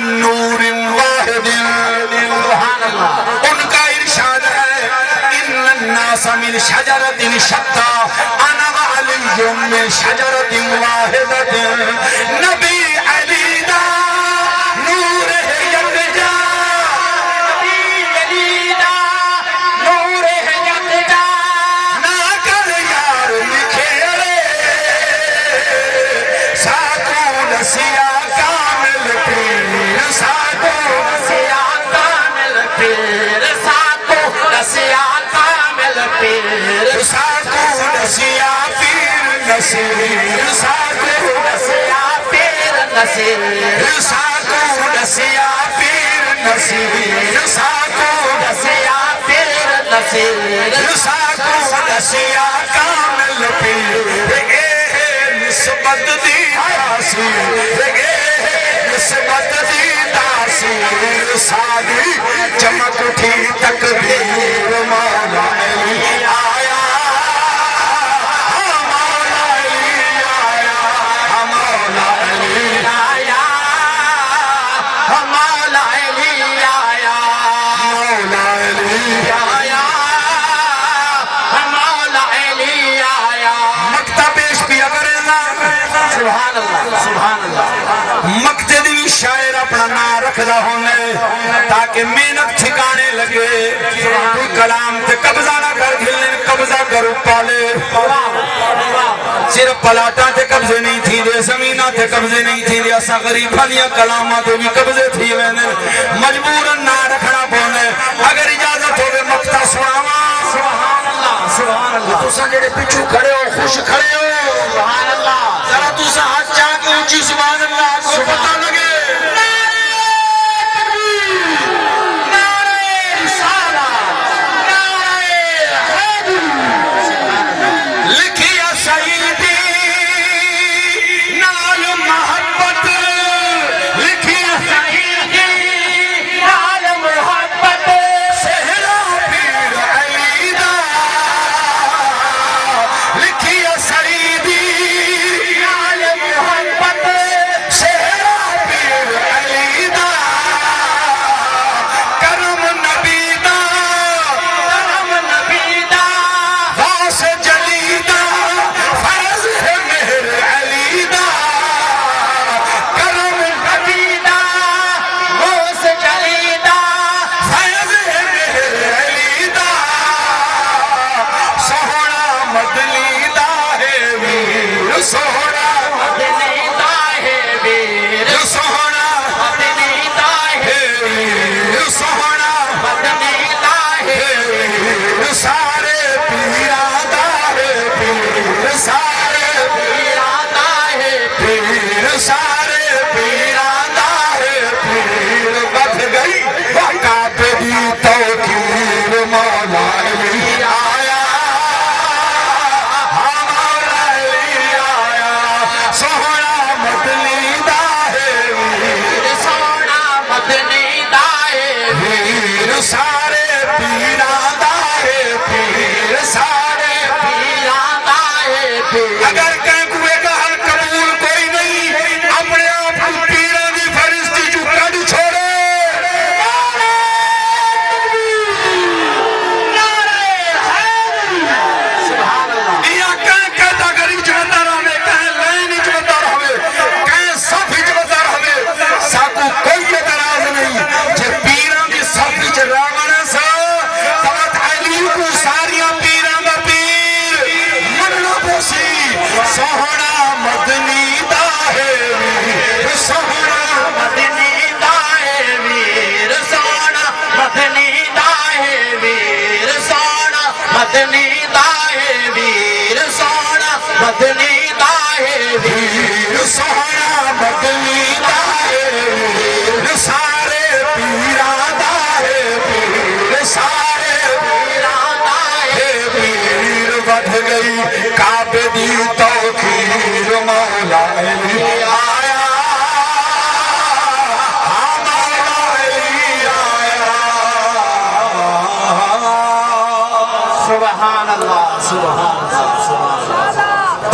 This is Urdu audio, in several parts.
من نور واحد سبحان اللہ ان کا ارشاد ہے ان الناس من شجرت شتى انا وعلی من شجرت واحدت نبی علی دا نور ہے یکجا نبی علی دا نور ہے یکجا نہ کر یار نکھیرے ساتوں نسیہ کامل پیر ساتوں نسیہ کامل پیر ساتوں نسیہ کامل پیر ساتوں نسیہ پیر نصیر ساتوں نسیہ پیر نصیر ساتوں نسیہ پیر نصیر ساتوں نسیہ پیر نصیر ساتوں نسیہ کامل پیر نسبت دی تاثیر نسبت دی تاثیر سادی چمک اٹھی تکبیر مولا علی آیا مولا علی آیا مولا علی آیا مولا علی آیا مولا علی آیا مولا علی آیا مکتب پیش بھی اگر سبحان اللہ سبحان اللہ مقتدی شاعر اپنا نام رکھ رہا ہونے تاکہ محنت ٹھکانے لگے کوئی کلام تے قبضہ نہ کر گھلنے قبضہ کرو پالے صرف پلاٹاں تے قبضے نہیں تھی دے زمینہ تے قبضے نہیں تھی دے اسا غریب پھلیا کلامہ تے بھی قبضے تھی وینے مجبوراً نہ رکھنا پونے اگر اجازت ہوئے مقتہ سناوا سبحان اللہ سبحان اللہ تو سن جڑے پچھو کھڑے ہو خوش کھڑے ہو سبحان اللہ ذرا تو سا ہاتھ چاہ کے اونچی سبحان اللہ کو پتہ لگے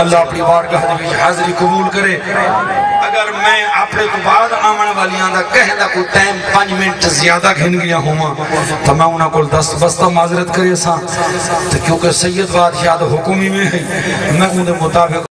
اللہ اپنی بارگاہ میں حاضری قبول کرے. اگر میں اپنے تو بعد آمن والیاں دا کہنا کو ٹائم 5 منٹ زیادہ گھن گیا ہوں تو میں انہاں کو دست بستہ معذرت کرے سا کیونکہ سید بادشاہ حکومی میں ہے میں انہیں مطابق